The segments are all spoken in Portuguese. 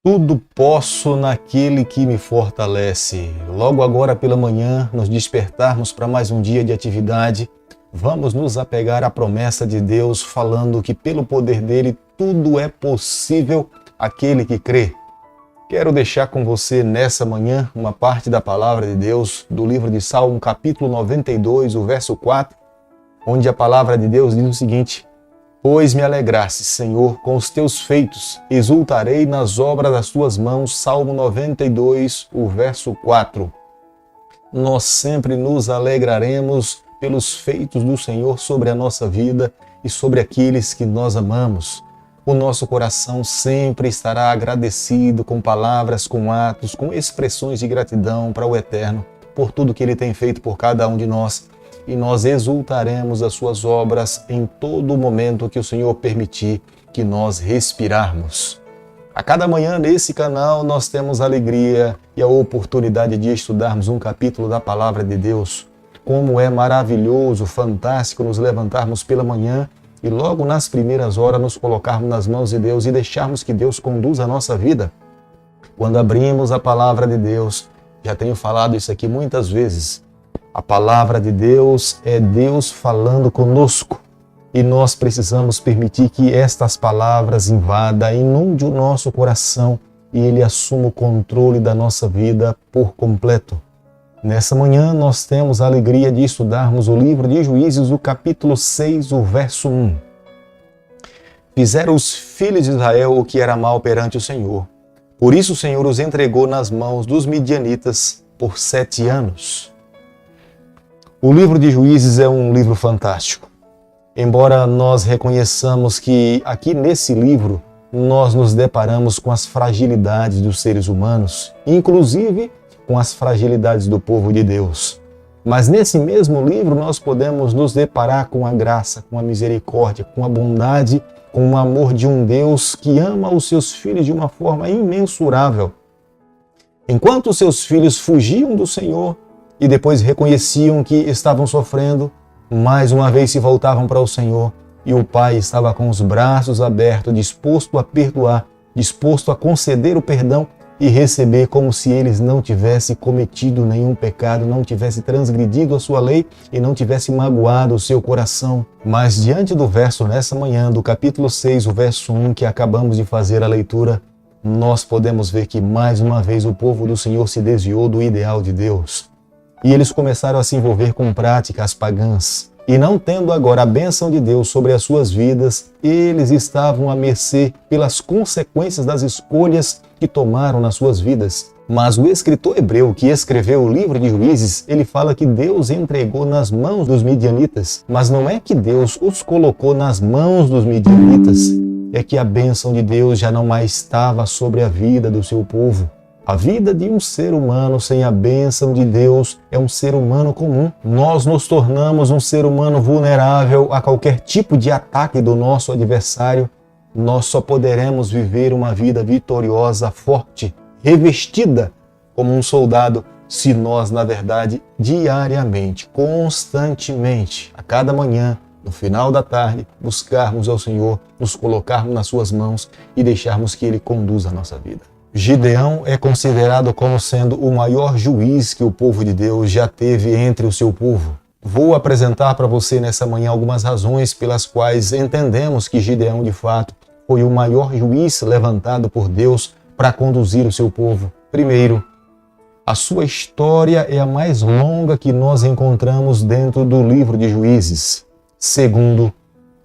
Tudo posso naquele que me fortalece. Logo agora pela manhã, nos despertarmos para mais um dia de atividade, vamos nos apegar à promessa de Deus, falando que pelo poder dele tudo é possível àquele que crê. Quero deixar com você nessa manhã uma parte da palavra de Deus do livro de Salmo, capítulo 92, o verso 4, onde a palavra de Deus diz o seguinte: Pois me alegraste, Senhor, com os teus feitos, exultarei nas obras das tuas mãos. Salmo 92, o verso 4. Nós sempre nos alegraremos pelos feitos do Senhor sobre a nossa vida e sobre aqueles que nós amamos. O nosso coração sempre estará agradecido com palavras, com atos, com expressões de gratidão para o Eterno por tudo que Ele tem feito por cada um de nós. E nós exultaremos as suas obras em todo o momento que o Senhor permitir que nós respirarmos. A cada manhã nesse canal nós temos a alegria e a oportunidade de estudarmos um capítulo da Palavra de Deus. Como é maravilhoso, fantástico nos levantarmos pela manhã e logo nas primeiras horas nos colocarmos nas mãos de Deus e deixarmos que Deus conduza a nossa vida. Quando abrimos a Palavra de Deus, já tenho falado isso aqui muitas vezes, a palavra de Deus é Deus falando conosco e nós precisamos permitir que estas palavras invadam, inunde o nosso coração e Ele assuma o controle da nossa vida por completo. Nessa manhã nós temos a alegria de estudarmos o livro de Juízes, o capítulo 6, o verso 1. Fizeram os filhos de Israel o que era mal perante o Senhor. Por isso o Senhor os entregou nas mãos dos midianitas por 7 anos. O livro de Juízes é um livro fantástico. Embora nós reconheçamos que aqui nesse livro nós nos deparamos com as fragilidades dos seres humanos, inclusive com as fragilidades do povo de Deus. Mas nesse mesmo livro nós podemos nos deparar com a graça, com a misericórdia, com a bondade, com o amor de um Deus que ama os seus filhos de uma forma imensurável. Enquanto os seus filhos fugiam do Senhor, e depois reconheciam que estavam sofrendo, mais uma vez se voltavam para o Senhor e o Pai estava com os braços abertos, disposto a perdoar, disposto a conceder o perdão e receber como se eles não tivessem cometido nenhum pecado, não tivessem transgredido a sua lei e não tivessem magoado o seu coração. Mas diante do verso nessa manhã, do capítulo 6, o verso 1, que acabamos de fazer a leitura, nós podemos ver que mais uma vez o povo do Senhor se desviou do ideal de Deus. E eles começaram a se envolver com práticas pagãs. E não tendo agora a bênção de Deus sobre as suas vidas, eles estavam à mercê pelas consequências das escolhas que tomaram nas suas vidas. Mas o escritor hebreu que escreveu o livro de Juízes, ele fala que Deus entregou nas mãos dos midianitas. Mas não é que Deus os colocou nas mãos dos midianitas, é que a bênção de Deus já não mais estava sobre a vida do seu povo. A vida de um ser humano sem a bênção de Deus é um ser humano comum. Nós nos tornamos um ser humano vulnerável a qualquer tipo de ataque do nosso adversário. Nós só poderemos viver uma vida vitoriosa, forte, revestida como um soldado, se nós, na verdade, diariamente, constantemente, a cada manhã, no final da tarde, buscarmos ao Senhor, nos colocarmos nas suas mãos e deixarmos que Ele conduza a nossa vida. Gideão é considerado como sendo o maior juiz que o povo de Deus já teve entre o seu povo. Vou apresentar para você nessa manhã algumas razões pelas quais entendemos que Gideão, de fato, foi o maior juiz levantado por Deus para conduzir o seu povo. Primeiro, a sua história é a mais longa que nós encontramos dentro do livro de Juízes. Segundo,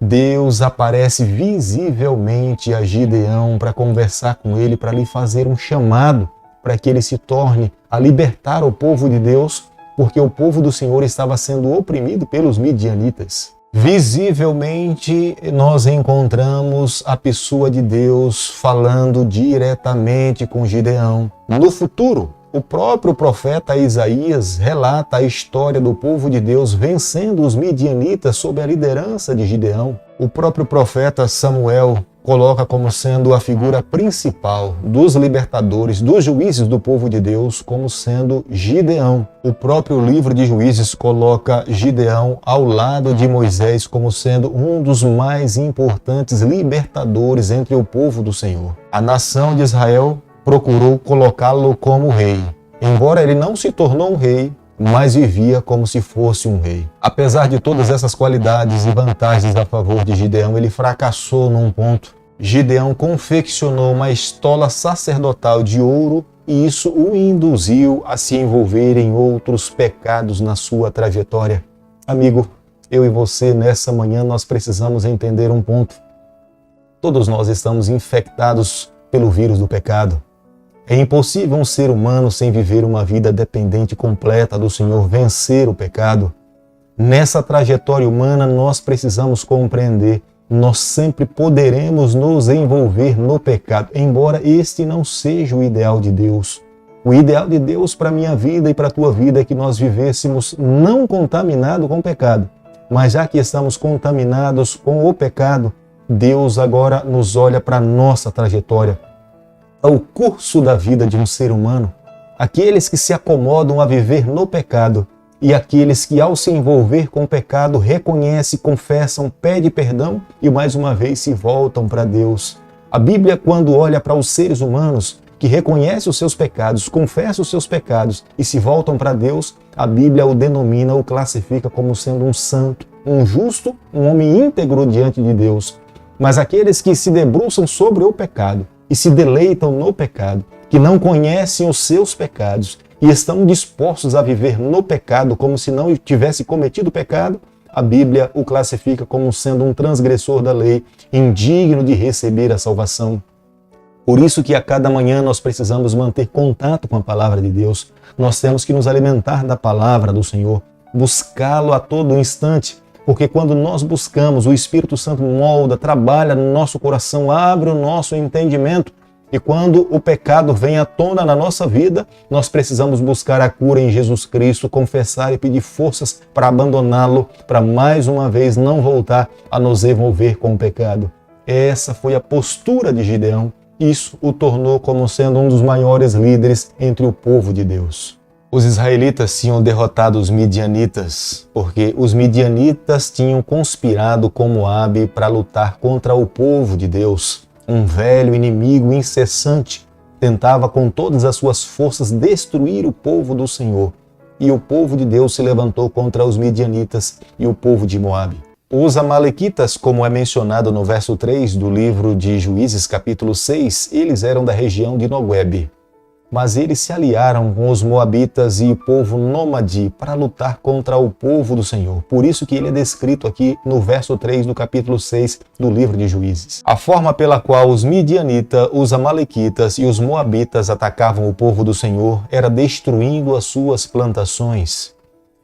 Deus aparece visivelmente a Gideão para conversar com ele, para lhe fazer um chamado, para que ele se torne a libertar o povo de Deus, porque o povo do Senhor estava sendo oprimido pelos midianitas. Visivelmente, nós encontramos a pessoa de Deus falando diretamente com Gideão. No futuro, o próprio profeta Isaías relata a história do povo de Deus vencendo os midianitas sob a liderança de Gideão. O próprio profeta Samuel coloca como sendo a figura principal dos libertadores, dos juízes do povo de Deus, como sendo Gideão. O próprio livro de Juízes coloca Gideão ao lado de Moisés como sendo um dos mais importantes libertadores entre o povo do Senhor. A nação de Israel procurou colocá-lo como rei. Embora ele não se tornou um rei, mas vivia como se fosse um rei. Apesar de todas essas qualidades e vantagens a favor de Gideão, ele fracassou num ponto. Gideão confeccionou uma estola sacerdotal de ouro e isso o induziu a se envolver em outros pecados na sua trajetória. Amigo, eu e você, nessa manhã, nós precisamos entender um ponto. Todos nós estamos infectados pelo vírus do pecado. É impossível um ser humano, sem viver uma vida dependente completa do Senhor, vencer o pecado. Nessa trajetória humana, nós precisamos compreender, nós sempre poderemos nos envolver no pecado, embora este não seja o ideal de Deus. O ideal de Deus para a minha vida e para a tua vida é que nós vivêssemos não contaminados com o pecado, mas já que estamos contaminados com o pecado, Deus agora nos olha para a nossa trajetória. O curso da vida de um ser humano, aqueles que se acomodam a viver no pecado e aqueles que, ao se envolver com o pecado, reconhecem, confessam, pedem perdão e mais uma vez se voltam para Deus. A Bíblia, quando olha para os seres humanos que reconhecem os seus pecados, confessam os seus pecados e se voltam para Deus, a Bíblia o denomina, o classifica como sendo um santo, um justo, um homem íntegro diante de Deus. Mas aqueles que se debruçam sobre o pecado e se deleitam no pecado, que não conhecem os seus pecados e estão dispostos a viver no pecado como se não tivesse cometido pecado, a Bíblia o classifica como sendo um transgressor da lei, indigno de receber a salvação. Por isso que a cada manhã nós precisamos manter contato com a palavra de Deus. Nós temos que nos alimentar da palavra do Senhor, buscá-lo a todo instante, porque quando nós buscamos, o Espírito Santo molda, trabalha no nosso coração, abre o nosso entendimento. E quando o pecado vem à tona na nossa vida, nós precisamos buscar a cura em Jesus Cristo, confessar e pedir forças para abandoná-lo, para mais uma vez não voltar a nos envolver com o pecado. Essa foi a postura de Gideão. Isso o tornou como sendo um dos maiores líderes entre o povo de Deus. Os israelitas tinham derrotado os midianitas, porque os midianitas tinham conspirado com Moabe para lutar contra o povo de Deus. Um velho inimigo incessante tentava com todas as suas forças destruir o povo do Senhor. E o povo de Deus se levantou contra os midianitas e o povo de Moabe. Os amalequitas, como é mencionado no verso 3 do livro de Juízes, capítulo 6, eles eram da região de Noguebe. Mas eles se aliaram com os moabitas e o povo nômade para lutar contra o povo do Senhor. Por isso que ele é descrito aqui no verso 3 do capítulo 6 do livro de Juízes. A forma pela qual os midianitas, os amalequitas e os moabitas atacavam o povo do Senhor era destruindo as suas plantações.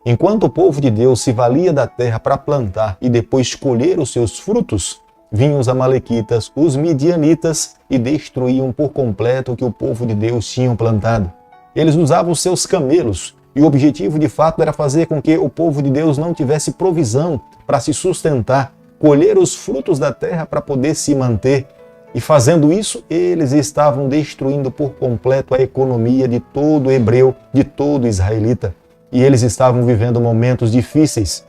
Enquanto o povo de Deus se valia da terra para plantar e depois colher os seus frutos, vinham os amalequitas, os midianitas e destruíam por completo o que o povo de Deus tinha plantado. Eles usavam os seus camelos e o objetivo de fato era fazer com que o povo de Deus não tivesse provisão para se sustentar, colher os frutos da terra para poder se manter. E fazendo isso, eles estavam destruindo por completo a economia de todo hebreu, de todo israelita. E eles estavam vivendo momentos difíceis.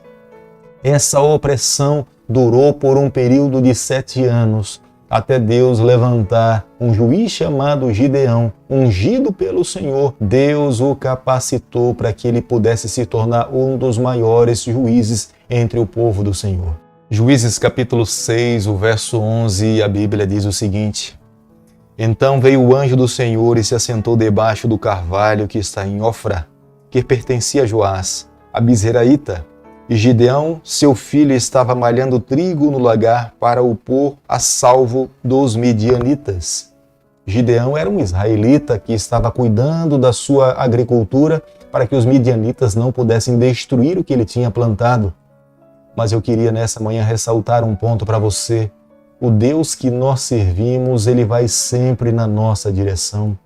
Essa opressão durou por um período de 7 anos, até Deus levantar um juiz chamado Gideão, ungido pelo Senhor. Deus o capacitou para que ele pudesse se tornar um dos maiores juízes entre o povo do Senhor. Juízes capítulo 6, o verso 11, a Bíblia diz o seguinte: Então veio o anjo do Senhor e se assentou debaixo do carvalho que está em Ofra, que pertencia a Joás, a Bizeraíta. E Gideão, seu filho, estava malhando trigo no lagar para o pôr a salvo dos midianitas. Gideão era um israelita que estava cuidando da sua agricultura para que os midianitas não pudessem destruir o que ele tinha plantado. Mas eu queria nessa manhã ressaltar um ponto para você. O Deus que nós servimos, ele vai sempre na nossa direção.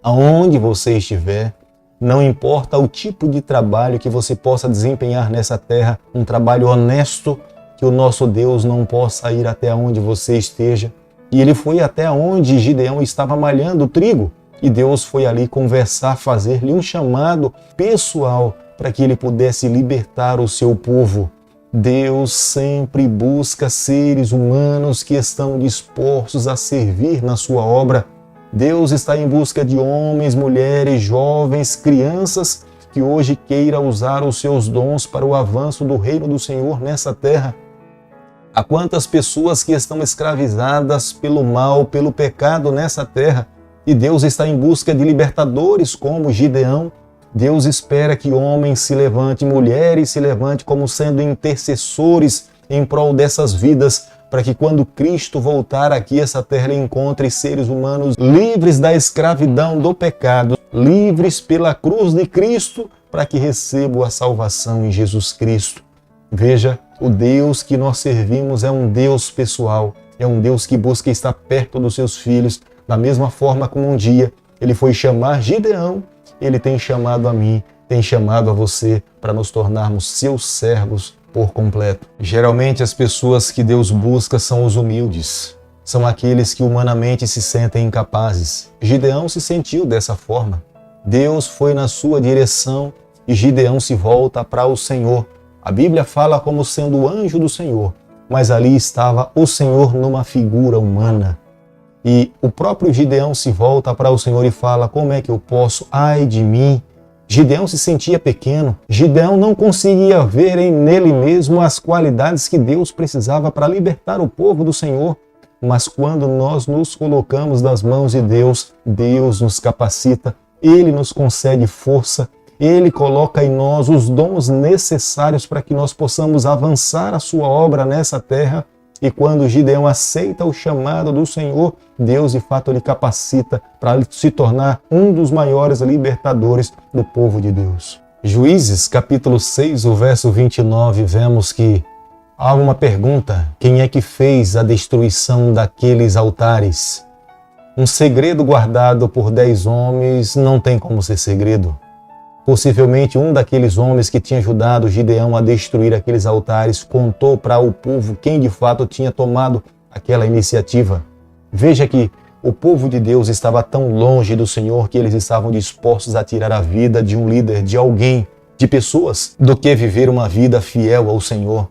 Aonde você estiver, não importa o tipo de trabalho que você possa desempenhar nessa terra, um trabalho honesto, que o nosso Deus não possa ir até onde você esteja. E ele foi até onde Gideão estava malhando trigo. E Deus foi ali conversar, fazer-lhe um chamado pessoal para que ele pudesse libertar o seu povo. Deus sempre busca seres humanos que estão dispostos a servir na sua obra. Deus está em busca de homens, mulheres, jovens, crianças que hoje queira usar os seus dons para o avanço do reino do Senhor nessa terra. Há quantas pessoas que estão escravizadas pelo mal, pelo pecado nessa terra, e Deus está em busca de libertadores como Gideão. Deus espera que homens se levantem, mulheres se levantem como sendo intercessores em prol dessas vidas, para que quando Cristo voltar aqui, essa terra encontre seres humanos livres da escravidão do pecado, livres pela cruz de Cristo, para que recebam a salvação em Jesus Cristo. Veja, o Deus que nós servimos é um Deus pessoal, é um Deus que busca estar perto dos seus filhos, da mesma forma como um dia ele foi chamar Gideão, ele tem chamado a mim, tem chamado a você para nos tornarmos seus servos por completo. Geralmente as pessoas que Deus busca são os humildes, são aqueles que humanamente se sentem incapazes. Gideão se sentiu dessa forma. Deus foi na sua direção e Gideão se volta para o Senhor. A Bíblia fala como sendo o anjo do Senhor, mas ali estava o Senhor numa figura humana. E o próprio Gideão se volta para o Senhor e fala: como é que eu posso? Ai de mim! Gideão se sentia pequeno. Gideão não conseguia ver nele mesmo as qualidades que Deus precisava para libertar o povo do Senhor. Mas quando nós nos colocamos nas mãos de Deus, Deus nos capacita, Ele nos concede força, Ele coloca em nós os dons necessários para que nós possamos avançar a sua obra nessa terra. E quando Gideão aceita o chamado do Senhor, Deus de fato lhe capacita para se tornar um dos maiores libertadores do povo de Deus. Juízes, capítulo 6, o verso 29, vemos que há uma pergunta: quem é que fez a destruição daqueles altares? Um segredo guardado por 10 homens não tem como ser segredo. Possivelmente um daqueles homens que tinha ajudado Gideão a destruir aqueles altares contou para o povo quem de fato tinha tomado aquela iniciativa. Veja que o povo de Deus estava tão longe do Senhor que eles estavam dispostos a tirar a vida de um líder, de alguém, de pessoas, do que viver uma vida fiel ao Senhor.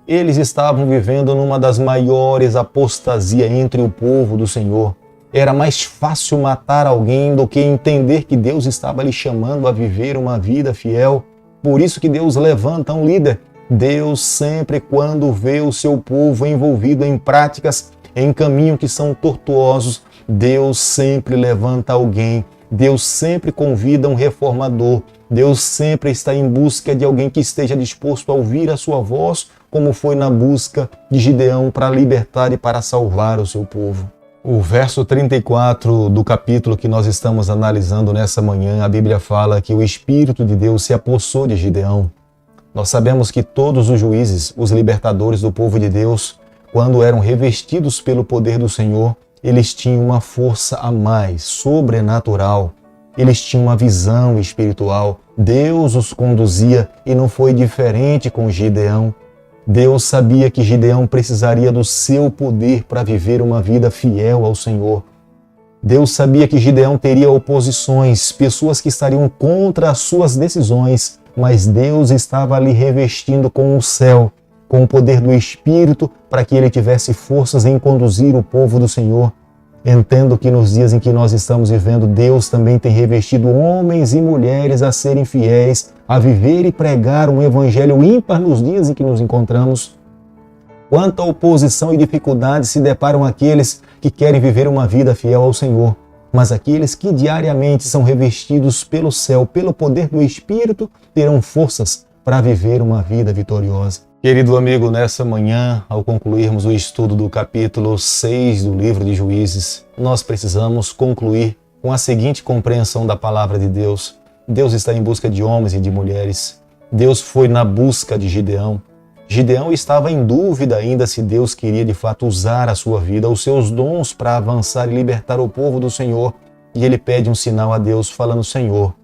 Eles estavam vivendo numa das maiores apostasias entre o povo do Senhor. Era mais fácil matar alguém do que entender que Deus estava lhe chamando a viver uma vida fiel. Por isso que Deus levanta um líder. Deus sempre, quando vê o seu povo envolvido em práticas, em caminhos que são tortuosos, Deus sempre levanta alguém. Deus sempre convida um reformador. Deus sempre está em busca de alguém que esteja disposto a ouvir a sua voz, como foi na busca de Gideão para libertar e para salvar o seu povo. O verso 34 do capítulo que nós estamos analisando nessa manhã, a Bíblia fala que o Espírito de Deus se apossou de Gideão. Nós sabemos que todos os juízes, os libertadores do povo de Deus, quando eram revestidos pelo poder do Senhor, eles tinham uma força a mais, sobrenatural. Eles tinham uma visão espiritual. Deus os conduzia e não foi diferente com Gideão. Deus sabia que Gideão precisaria do seu poder para viver uma vida fiel ao Senhor. Deus sabia que Gideão teria oposições, pessoas que estariam contra as suas decisões, mas Deus estava ali revestindo com o céu, com o poder do Espírito, para que ele tivesse forças em conduzir o povo do Senhor. Entendo que nos dias em que nós estamos vivendo, Deus também tem revestido homens e mulheres a serem fiéis, a viver e pregar um evangelho ímpar nos dias em que nos encontramos. Quanta oposição e dificuldade se deparam aqueles que querem viver uma vida fiel ao Senhor, mas aqueles que diariamente são revestidos pelo céu, pelo poder do Espírito, terão forças para viver uma vida vitoriosa. Querido amigo, nessa manhã, ao concluirmos o estudo do capítulo 6 do livro de Juízes, nós precisamos concluir com a seguinte compreensão da palavra de Deus. Deus está em busca de homens e de mulheres. Deus foi na busca de Gideão. Gideão estava em dúvida ainda se Deus queria de fato usar a sua vida, os seus dons para avançar e libertar o povo do Senhor. E ele pede um sinal a Deus falando: Senhor,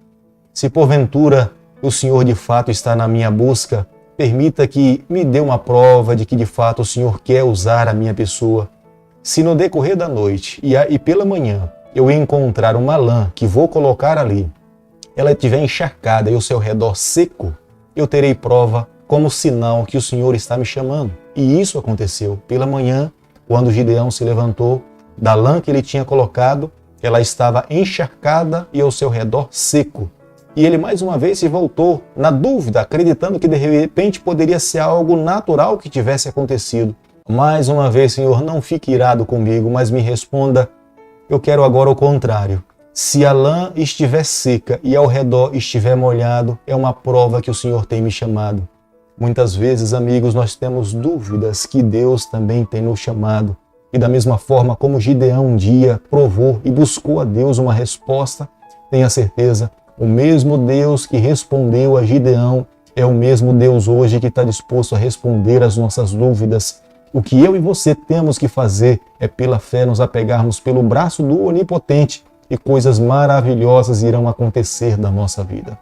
se porventura o Senhor de fato está na minha busca, permita que me dê uma prova de que de fato o Senhor quer usar a minha pessoa. Se no decorrer da noite e pela manhã eu encontrar uma lã que vou colocar ali, ela estiver encharcada e o seu redor seco, eu terei prova como sinal que o Senhor está me chamando. E isso aconteceu. Pela manhã, quando Gideão se levantou da lã que ele tinha colocado, Ela estava encharcada e ao seu redor seco. E ele mais uma vez se voltou, na dúvida, acreditando que de repente poderia ser algo natural que tivesse acontecido. Mais uma vez, Senhor, não fique irado comigo, mas me responda, eu quero agora o contrário. Se a lã estiver seca e ao redor estiver molhado, é uma prova que o Senhor tem me chamado. Muitas vezes, amigos, nós temos dúvidas que Deus também tem nos chamado. E da mesma forma como Gideão um dia provou e buscou a Deus uma resposta, tenha certeza, o mesmo Deus que respondeu a Gideão é o mesmo Deus hoje que está disposto a responder às nossas dúvidas. O que eu e você temos que fazer é, pela fé, nos apegarmos pelo braço do Onipotente e coisas maravilhosas irão acontecer na nossa vida.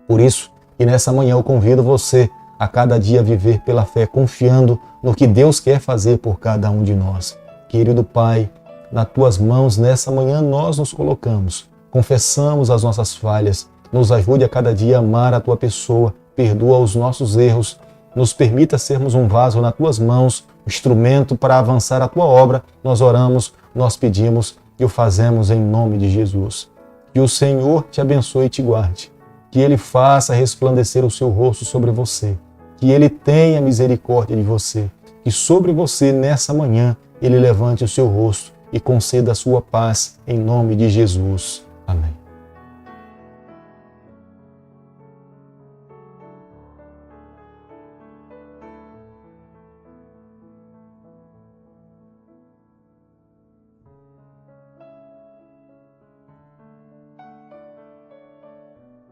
Por isso, que nessa manhã eu convido você a cada dia viver pela fé, confiando no que Deus quer fazer por cada um de nós. Querido Pai, nas Tuas mãos nessa manhã nós nos colocamos, confessamos as nossas falhas, nos ajude a cada dia a amar a Tua pessoa, perdoa os nossos erros, nos permita sermos um vaso nas Tuas mãos, instrumento para avançar a Tua obra. Nós oramos, nós pedimos e o fazemos em nome de Jesus. Que o Senhor te abençoe e te guarde, que Ele faça resplandecer o seu rosto sobre você, que Ele tenha misericórdia de você, que sobre você nessa manhã Ele levante o seu rosto e conceda a sua paz em nome de Jesus.